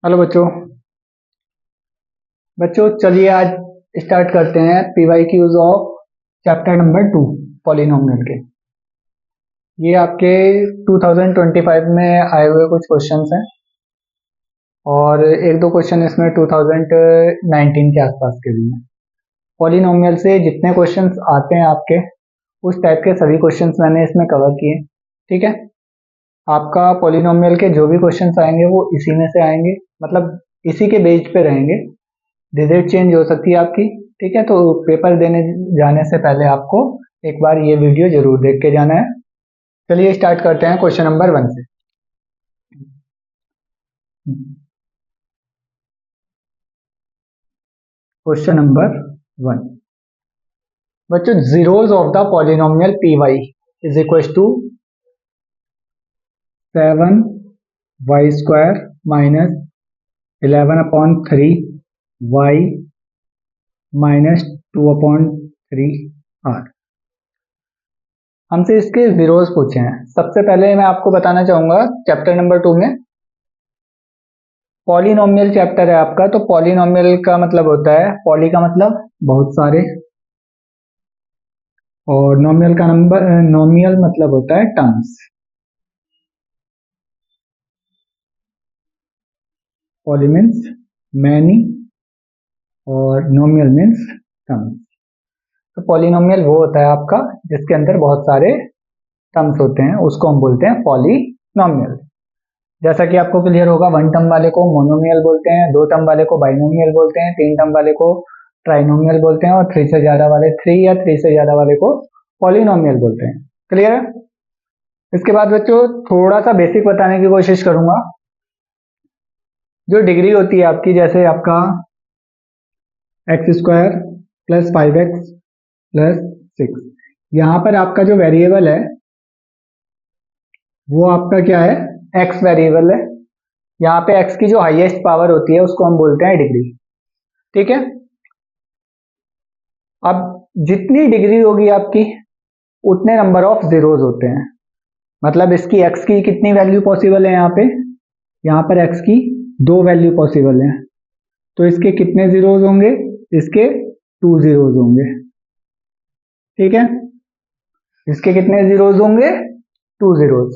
Hello बच्चों। चलिए आज स्टार्ट करते हैं PY Qs of chapter number 2 polynomial के। ये आपके 2025 में आए हुए कुछ क्वेश्चंस हैं और एक दो क्वेश्चन इसमें 2019 के आसपास के भी हैं। पॉलिनोमियल से जितने क्वेश्चंस आते हैं आपके उस टाइप के सभी क्वेश्चंस मैंने इसमें कवर किए। ठीक है, आपका पॉलिनोमियल के जो भी क्वेश्चंस आएंगे वो इसी में से आएंगे, मतलब इसी के बेस पे रहेंगे। डिजिट चेंज हो सकती है आपकी। ठीक है, तो पेपर देने जाने से पहले आपको एक बार ये वीडियो जरूर देख के जाना है। चलिए स्टार्ट करते हैं क्वेश्चन नंबर 1 से। क्वेश्चन नंबर 1, बच्चों, zeros of the polynomial P Y is equal to 7y² minus 11/3y minus 2/3r। हमसे इसके जीरोज पूछे हैं। सबसे पहले मैं आपको बताना चाहूंगा चैप्टर नंबर 2 में पॉलिनोमियल चैप्टर है आपका। तो पॉलिनोमियल का मतलब होता है, पॉली का मतलब बहुत सारे, और नोमियल का नंबर, नोमियल मतलब होता है टर्म्स। पॉली मीन्स मैनी और नोमियल मीन्स टर्म्स। तो पॉलिनोमियल वो होता है आपका जिसके अंदर बहुत सारे टर्म्स होते हैं, उसको हम बोलते हैं पॉलिनोमियल। जैसा कि आपको क्लियर होगा, 1 टर्म वाले को मोनोमियल बोलते हैं, 2 टर्म वाले को बाइनोमियल बोलते हैं, 3 टर्म वाले को ट्राइनोमियल बोलते हैं और 3 से ज्यादा वाले, 3 या 3 से ज्यादा वाले को पॉलिनोमियल बोलते हैं। क्लियर है? इसके बाद बच्चों थोड़ा सा बेसिक बताने की कोशिश करूंगा। जो डिग्री होती है आपकी, जैसे आपका x² प्लस 5x प्लस 6, यहाँ पर आपका जो वेरिएबल है वो आपका क्या है? x वेरिएबल है। यहाँ पे x की जो हाईएस्ट पावर होती है उसको हम बोलते हैं डिग्री। ठीक है, अब जितनी डिग्री होगी आपकी उतने नंबर ऑफ जीरोज होते हैं। मतलब इसकी x की कितनी वैल्यू पॉसिबल है? यहाँ पर x की 2 वैल्यू पॉसिबल है, तो इसके कितने जीरोज होंगे? इसके 2 जीरोज होंगे। ठीक है, इसके कितने जीरोज होंगे? 2 जीरोज।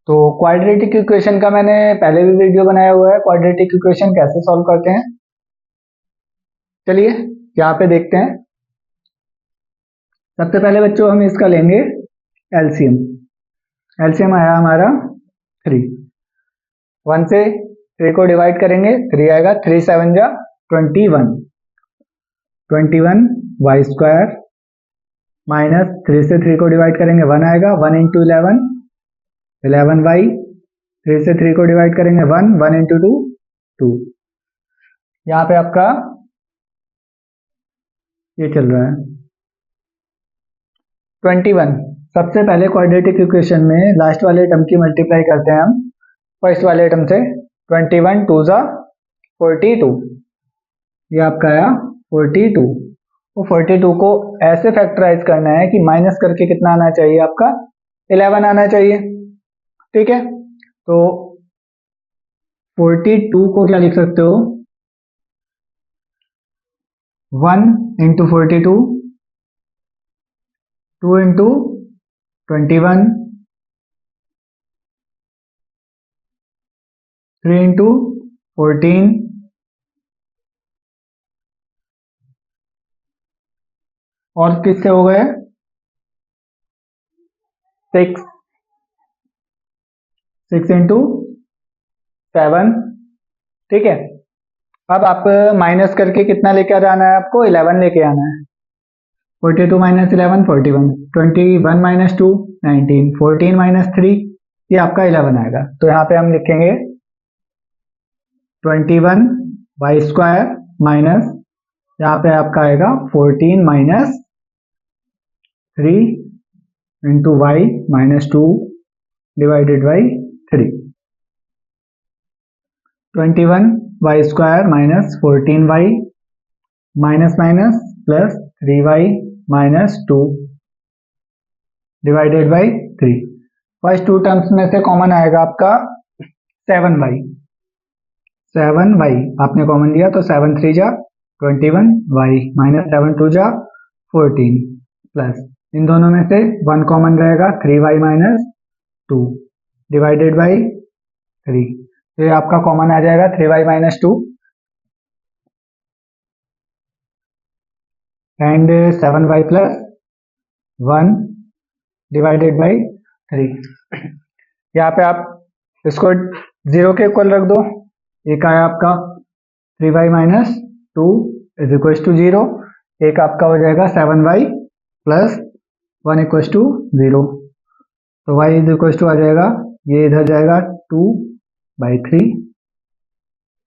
तो क्वाड्रेटिक इक्वेशन का मैंने पहले भी वीडियो बनाया हुआ है, क्वाड्रेटिक इक्वेशन कैसे सॉल्व करते हैं। चलिए यहाँ पे देखते हैं। सबसे पहले बच्चों हम इसका लेंगे एलसीएम। एलसीएम आया हमारा 3। 1 से 3 को डिवाइड करेंगे, 3 आएगा। 3 7 जा 21, 21y² माइनस 3 से 3 को डिवाइड करेंगे 1 आएगा। 1 इंटू 11, 11y। 3 से 3 को डिवाइड करेंगे 1, 1 इंटू 2, 2। यहाँ पे आपका ये चल रहा है 21। सबसे पहले क्वाड्रेटिक इक्वेशन में लास्ट वाले टर्म की मल्टीप्लाई करते हैं हम फर्स्ट वाले टर्म से। 21 2 जा 42, ये आपका आया 42। तो 42 को ऐसे फैक्टराइज करना है कि माइनस करके कितना आना चाहिए? आपका 11 आना चाहिए। ठीक है, तो 42 को क्या लिख सकते हो? 1 इंटू 42, 2 इंटू 21, 3 इंटू 14, और किससे हो गए? 6, 6 इंटू 7। ठीक है, अब आप माइनस करके कितना लेके आना है? आपको 11 लेके आना है। 42 माइनस 11 41, 21 माइनस 2 19, 14 माइनस 3, ये आपका 11 आएगा। तो यहाँ पे हम लिखेंगे 21y² माइनस, यहाँ पे आपका आएगा 14 minus 3 into y minus 2 divided by 3। 21y² minus 14y minus minus plus 3y minus 2 divided by 3। First 2 terms में से कॉमन आएगा आपका 7y। 7y आपने कॉमन लिया तो 7 3 जा 21y माइनस 7 2 जा 14 प्लस इन दोनों में से 1 कॉमन रहेगा 3y माइनस 2 डिवाइडेड बाई 3, तो ये आपका कॉमन आ जाएगा 3y minus 2 and 7y plus 1 divided by 3। यहाँ पे आप इसको 0 के इक्वल रख दो, एक आया आपका 3y minus 2 is equal to 0, एक आपका हो जाएगा 7y प्लस 1 इक्वल टू 0, तो y इज इक्वल टू आ जाएगा, ये इधर जाएगा 2/3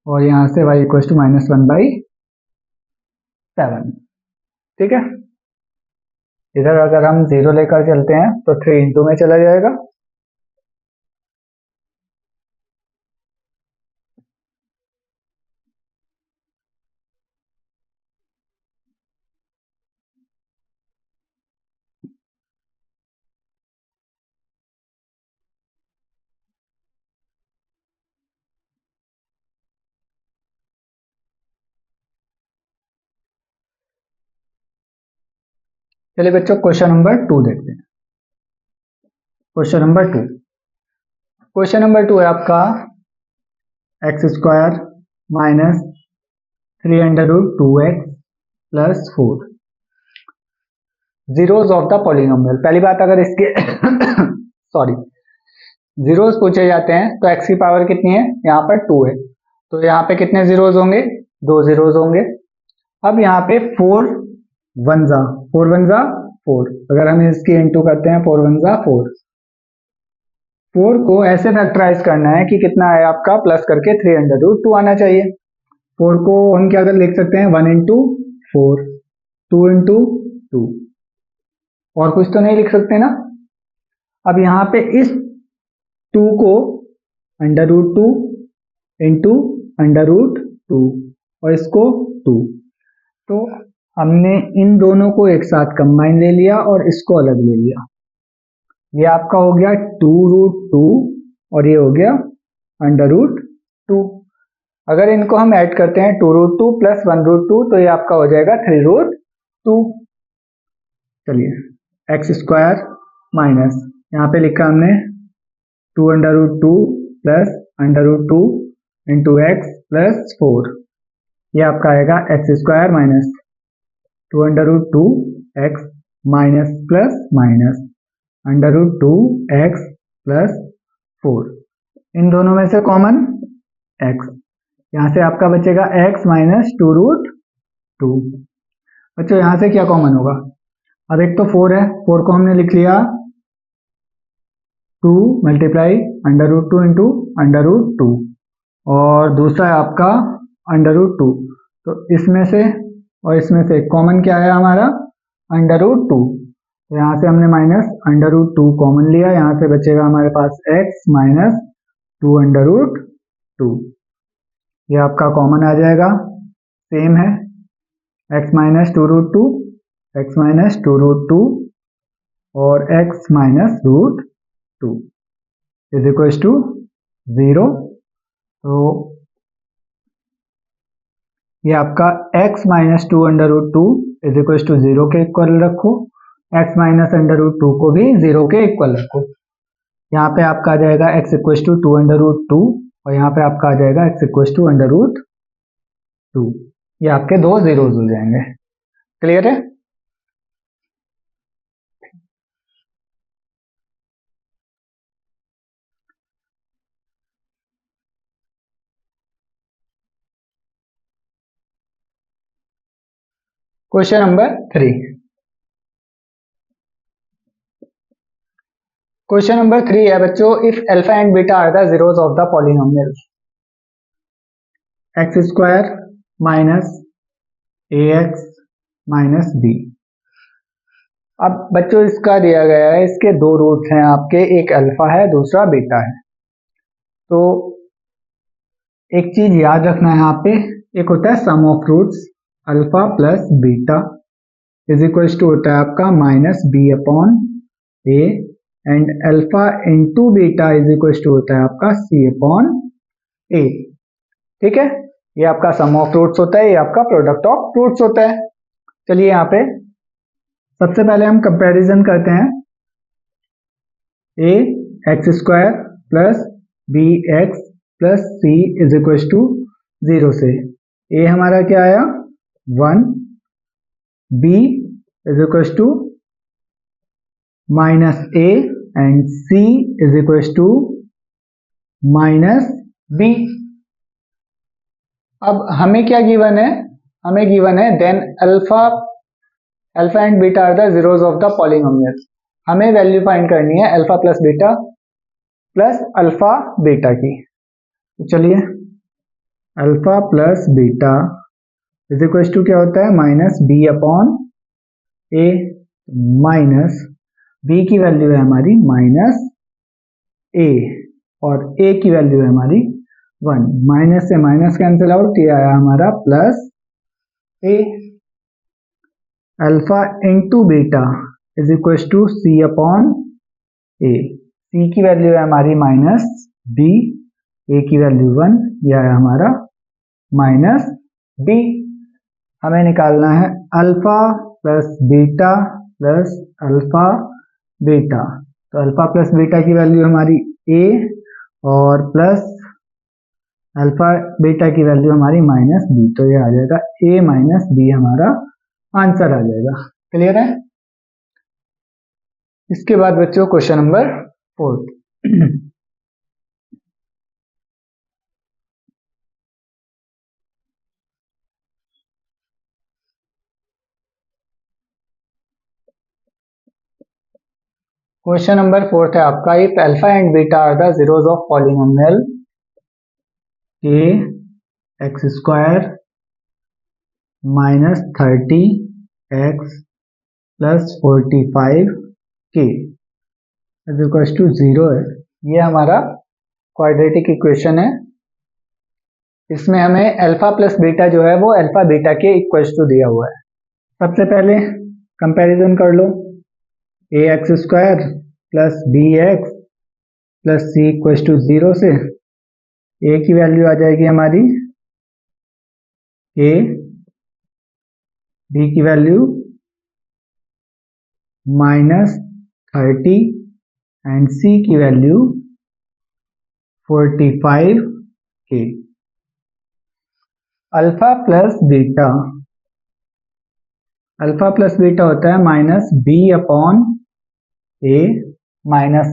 और यहाँ से y इक्वल टू माइनस 1/7। ठीक है, इधर अगर हम 0 लेकर चलते हैं तो 3 इंटू में चला जाएगा, चलिए बच्चों क्वेश्चन नंबर 2 देखते हैं। क्वेश्चन नंबर 2 है आपका x square minus 3√2x plus 4 zeros of the polynomial. पहली बात, अगर इसके सॉरी जीरोज पूछे जाते हैं तो x की पावर कितनी है, यहाँ पर 2 है, तो यहाँ पे कितने जीरोज होंगे, 2 जीरोज होंगे। अब यहाँ पे 4 1 जा 4, अगर हम इसकी इंटू करते हैं 4 1 जा 4, 4 को ऐसे फैक्टराइज करना है कि कितना है आपका, प्लस करके 3√2 आना चाहिए। 4 को हम क्या कर लिख सकते हैं, 1 इंटू 4, 2 इंटू 2, और कुछ तो नहीं लिख सकते ना। अब यहाँ पे इस 2 को √2 इंटू √2 और इसको 2, तो हमने इन दोनों को एक साथ कंबाइन ले लिया और इसको अलग ले लिया। ये आपका हो गया 2√2 और ये हो गया √2। अगर इनको हम ऐड करते हैं 2√2 प्लस 1√2 तो ये आपका हो जाएगा 3√2। चलिए एक्स स्क्वायर माइनस, यहाँ पे लिखा हमने 2√2 प्लस √2 इंटू एक्स प्लस 4, ये आपका आएगा x square minus 2√2 x minus plus minus √2x plus 4, इन दोनों में से कॉमन x, यहाँ से आपका बचेगा x माइनस 2√2। बच्चों यहाँ से क्या कॉमन होगा, अब एक तो 4 है, 4 को हमने लिख लिया 2 मल्टीप्लाई √2 इंटू √2 और दूसरा है आपका √2, तो इसमें से और इसमें से कॉमन क्या है हमारा, √2, तो यहाँ से हमने माइनस √2 कॉमन लिया, यहाँ से बचेगा हमारे पास x माइनस 2√2, ये आपका कॉमन आ जाएगा, सेम है x माइनस 2√2, x माइनस 2√2 और x minus √2 is equal to 0, तो ये आपका x minus 2√2 is equal to 0 के इक्वल रखो, x माइनस √2 को भी 0 के इक्वल रखो। यहाँ पे आपका आ जाएगा x इक्वल टू 2√2 और यहाँ पे आपका आ जाएगा x इक्वल टू √2, ये आपके दो जीरोज हो जाएंगे। क्लियर है। Question number 3। क्वेश्चन नंबर 3 है बच्चों, if alpha and beta are the zeros of the polynomial x square minus ax minus b। अब बच्चों इसका दिया गया है, इसके दो रूट्स हैं आपके, एक अल्फा है दूसरा बीटा है। तो एक चीज याद रखना है यहाँ पे, एक होता है sum of roots alpha plus beta is equal to होता है आपका minus b upon a and alpha into beta is equal to होता है आपका c अपॉन a। ठीक है, ये आपका सम ऑफ रूट्स होता है, ये आपका प्रोडक्ट ऑफ रूट्स होता है। चलिए यहाँ पे सबसे पहले हम कंपैरिजन करते हैं A x square plus B x plus C is equal to 0 से। ए हमारा क्या आया 1, B is equal to minus A and C is equal to minus B. अब हमें क्या गिवन है, हमें गिवन है then alpha and beta are the zeros of the polynomial. हमें वैल्यू फाइंड करनी है अल्फा प्लस अल्फा बीटा की। तो चलिए alpha plus beta is equal to क्या होता है minus B upon A, minus B की वैल्यू है हमारी माइनस ए और ए की वैल्यू है हमारी 1, माइनस से माइनस कैंसिल आउट, ये आया हमारा plus A. Alpha into beta is equal to C upon A, C की वैल्यू है हमारी माइनस बी, ए की वैल्यू 1, यह आया हमारा माइनस बी। हमें निकालना है alpha plus beta plus alpha beta. तो अल्फा प्लस बीटा की वैल्यू हमारी ए और प्लस अल्फा बीटा की वैल्यू हमारी माइनस बी, तो ये आ जाएगा ए माइनस बी हमारा आंसर आ जाएगा। क्लियर है? इसके बाद बच्चों क्वेश्चन नंबर 4। क्वेश्चन नंबर 4 है आपका, if alpha and beta are the zeros of polynomial k x square minus 30 x plus 45 k is equal to 0 है। ये हमारा क्वाड्रेटिक इक्वेशन है। इसमें हमें अल्फा प्लस बीटा जो है वो अल्फा बीटा के इक्वल टू दिया हुआ है। सबसे पहले कंपैरिजन कर लो, A x square plus B x plus C equal to 0 से। ए की वैल्यू आ जाएगी हमारी ए, बी की वैल्यू माइनस 30 एंड सी की value 45 k. Alpha plus beta, alpha plus beta होता है minus B upon A, minus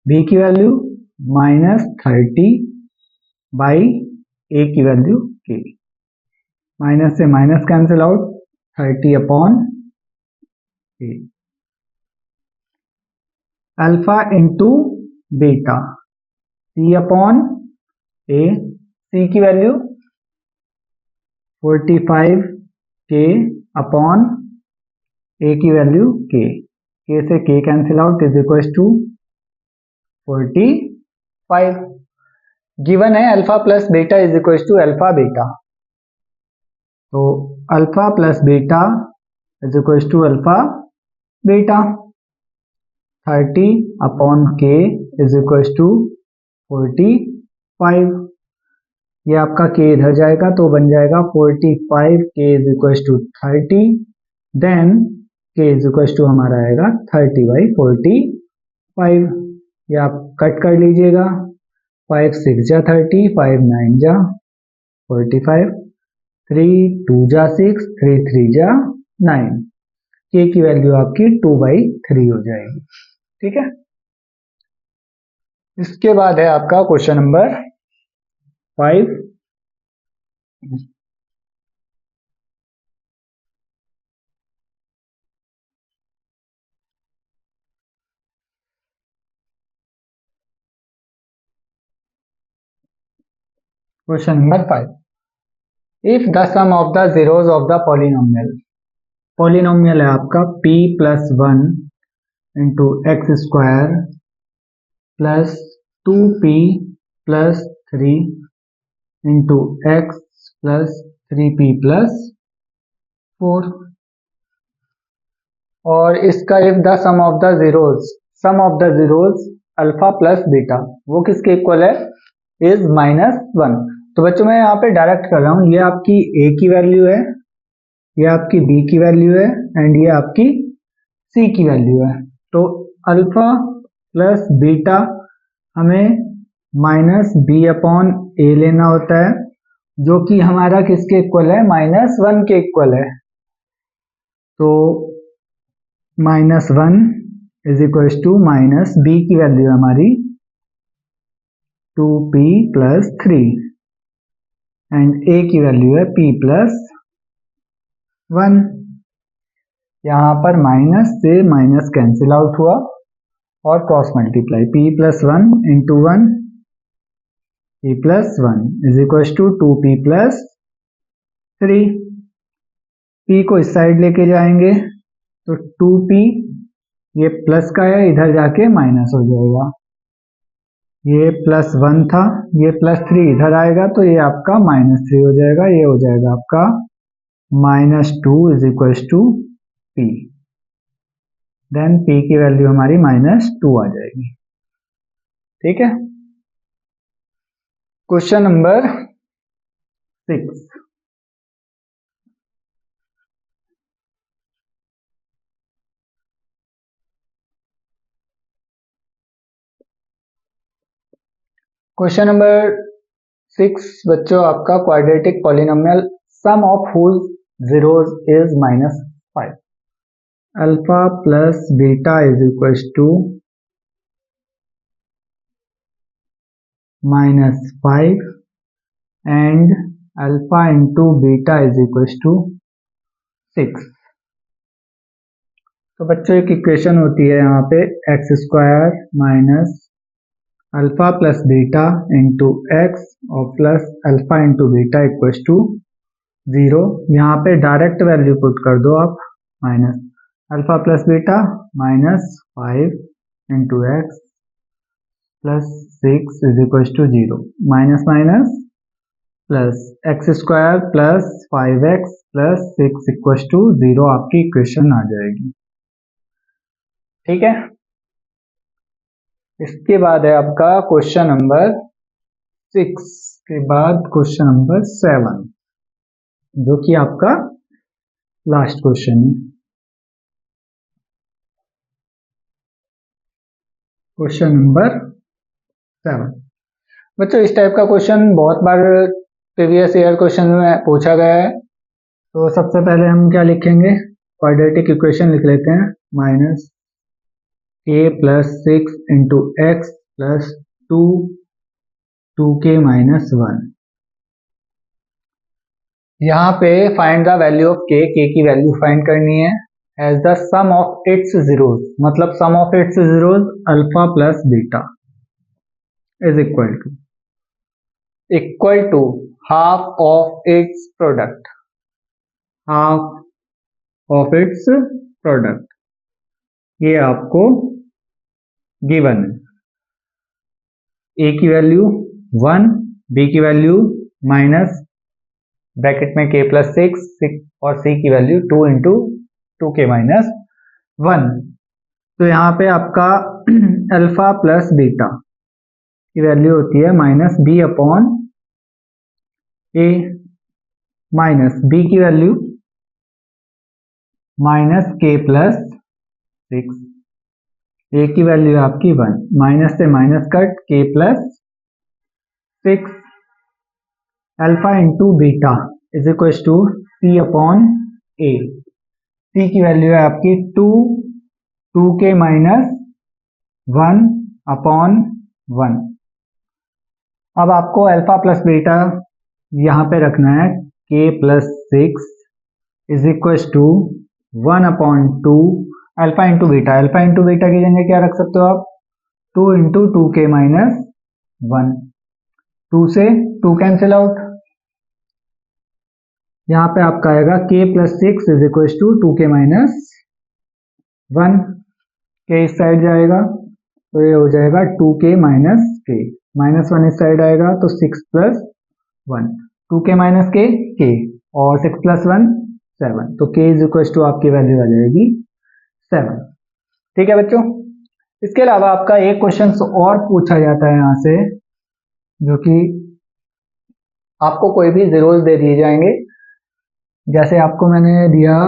B की वैल्यू माइनस 30 बाई ए की वैल्यू के। माइनस से minus cancel out, 30 upon A. Alpha into beta, C upon A, C की value 45 के upon ए की value k से k cancel out is equal to 45। Given है alpha plus beta is equal to alpha beta, तो alpha plus beta is equal to alpha beta. 30 upon k is equal to 45। ये आपका के इधर जाएगा तो बन जाएगा 45 k is equal to 30, then के इज इक्वल टू हमारा आएगा 30 बाई 45। ये आप कट कर लीजिएगा, 5 6 जा 30, 5 9 जा 45, 3 2 जा 6, 3 3 जा 9। के की वैल्यू आपकी 2 बाई 3 हो जाएगी। ठीक है, इसके बाद है आपका question number 5। Question number 5, if the sum of the zeros of the polynomial, polynomial है आपका p plus 1 into x square plus 2p plus 3 into x plus 3p plus 4, और इसका if the sum of the zeros alpha plus beta, वो किसके equal है, is -1। तो बच्चों मैं यहाँ पे डायरेक्ट कर रहा हूँ, ये आपकी ए की वैल्यू है, ये आपकी बी की वैल्यू है एंड ये आपकी सी की वैल्यू है। तो अल्फा प्लस बीटा हमें माइनस बी अपॉन ए लेना होता है, जो कि हमारा किसके इक्वल है, -1 के इक्वल है। तो -1 is equal to minus B की वैल्यू हमारी 2p + 3 एंड ए की वैल्यू है p + 1। यहाँ पर माइनस से माइनस कैंसिल आउट हुआ और cross multiply, p + 1 × 1 p + 1 is equal to 2p + 3। p को इस साइड लेके जाएंगे तो 2p, ये प्लस का है, इधर जाके माइनस हो जाएगा। ये +1 था, ये +3 इधर आएगा तो ये आपका -3 हो जाएगा। ये हो जाएगा आपका -2 is equal to p। Then p की वैल्यू हमारी -2 आ जाएगी। ठीक है। Question number 6। क्वेश्चन नंबर 6 बच्चों आपका quadratic polynomial sum of whose zeros is -5। Alpha plus beta is equal to -5 and alpha into beta is equal to 6। तो बच्चों एक इक्वेशन होती है यहाँ पे x² minus alpha plus beta into x और plus alpha into beta equal to 0। यहाँ पे डायरेक्ट वैल्यू पुट कर दो आप, minus alpha plus beta -5 into x plus 6 is equal to 0। Minus minus plus x² plus 5x plus 6 equal to 0 आपकी equation आ जाएगी। ठीक है। इसके बाद है आपका क्वेश्चन नंबर 6 के बाद क्वेश्चन नंबर 7, जो कि आपका लास्ट क्वेश्चन है। क्वेश्चन नंबर 7 बच्चों इस टाइप का क्वेश्चन बहुत बार प्रीवियस ईयर क्वेश्चन में पूछा गया है। तो सबसे पहले हम क्या लिखेंगे, क्वाड्रेटिक इक्वेशन लिख लेते हैं, -a + 6 into x plus 2k - 1। यहाँ पे find the value of k की वैल्यू फाइंड करनी है as the sum of its zeros, मतलब sum of its zeros alpha plus beta is equal to half of its product, half of its product. ये आपको given है, a की value 1, b की value minus bracket में k + 6 और c की value 2 × 2k - 1। तो यहाँ पे आपका अल्फा प्लस बीटा की वैल्यू होती है -b upon a, minus b की वैल्यू -k + 6, a की वैल्यू आपकी 1, माइनस से minus cut k + 6, alpha into beta is equal to c upon a। c की वैल्यू है आपकी 2k - 1 अपॉन 1। अब आपको अल्फा प्लस बीटा यहाँ पे रखना है, k + 6 is equal to 1/2 alpha into beta. Alpha into beta की जगह क्या रख सकते हो आप, 2 × 2k - 1। 2 से 2 कैंसिल आउट, यहाँ पे आपका आएगा k + 6 is equal to 2k - 1। k इस साइड जाएगा तो ये हो जाएगा 2k - k, -1 इस साइड आएगा तो 6 + 1, 2k - k और 6 + 1 7। तो k इज इक्वल टू आपकी वैल्यू आ जाएगी 7। ठीक है बच्चों। इसके अलावा आपका एक क्वेश्चन और पूछा जाता है यहाँ से, जो कि आपको कोई भी जीरोस दे दिए जाएंगे। जैसे आपको मैंने दिया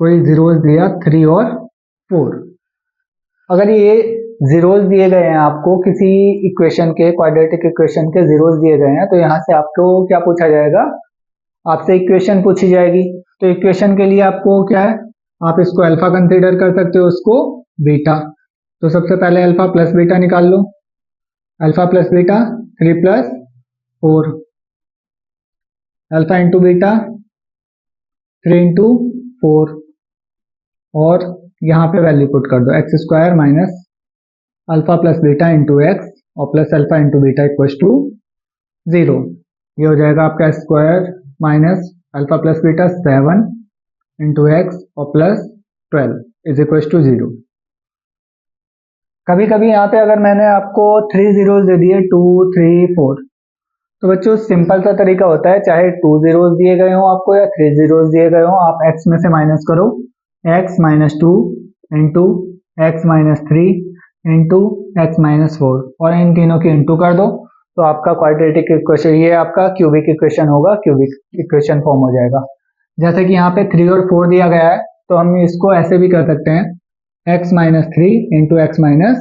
कोई जीरोस दिया 3 और 4। अगर ये जीरोस दिए गए हैं आपको किसी इक्वेशन के, क्वाड्रेटिक इक्वेशन के जीरोस दिए गए हैं, तो यहाँ से आपको क्या पूछा जाएगा, आपसे इक्वेशन पूछी जाएगी। तो इक्वेशन के लिए आपको क्या है, आप इसको अल्फा कंसीडर कर सकते हो, उसको बीटा। तो सबसे पहले अल्फा प्लस बीटा निकाल लो। Alpha plus beta 3 plus 4, alpha into beta 3 into 4, और यहाँ पे वैल्यू पुट कर दो, x square minus alpha plus beta into x और plus alpha into beta equal to 0। ये हो जाएगा आपका square minus alpha plus beta 7 into x और प्लस 12 इज इक्वल टू 0। कभी कभी यहाँ पे अगर मैंने आपको 3 जीरोस दे दिए 2, 3, 4, तो बच्चों सिंपल सा तरीका होता है, चाहे 2 जीरोस दिए गए हो आपको या 3 जीरोस दिए गए हो, आप x में से माइनस करो, x minus 2 into x minus 3 into x minus 4, और इन तीनों की इंटू कर दो, तो आपका क्वाड्रेटिक इक्वेशन, ये आपका क्यूबिक इक्वेशन होगा, क्यूबिक इक्वेशन फॉर्म हो जाएगा। जैसे कि यहाँ पे 3 और 4 दिया गया है, तो हम इसको ऐसे भी कर सकते हैं, x minus 3 into x minus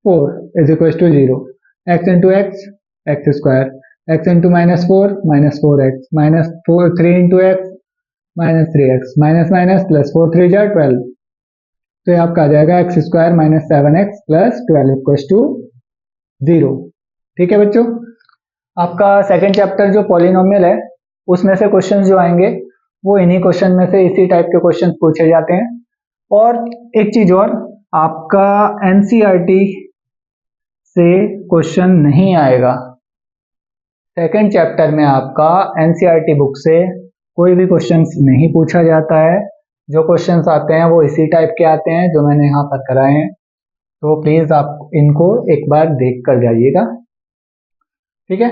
4 is equal to 0। X into x x square, x into minus 4 x minus 4, 3 into x minus 3x minus minus plus 4 3 जा 12। तो ये आपका आ जाएगा x square minus 7x plus 12 equal to 0। ठीक है बच्चों, आपका सेकंड चैप्टर जो पॉलिनोमियल है, उसमें से क्वेश्चंस जो आएंगे वो इन्हीं क्वेश्चन में से, इसी टाइप के क्वेश्चंस पूछे जाते हैं। और एक चीज और, आपका एनसीईआरटी से क्वेश्चन नहीं आएगा। सेकंड चैप्टर में आपका एनसीईआरटी बुक से कोई भी क्वेश्चंस नहीं पूछा जाता है। जो क्वेश्चंस आते हैं वो इसी टाइप के आते हैं जो मैंने यहाँ पर कराए हैं। तो प्लीज आप इनको एक बार देख कर जाइएगा, ठीक है।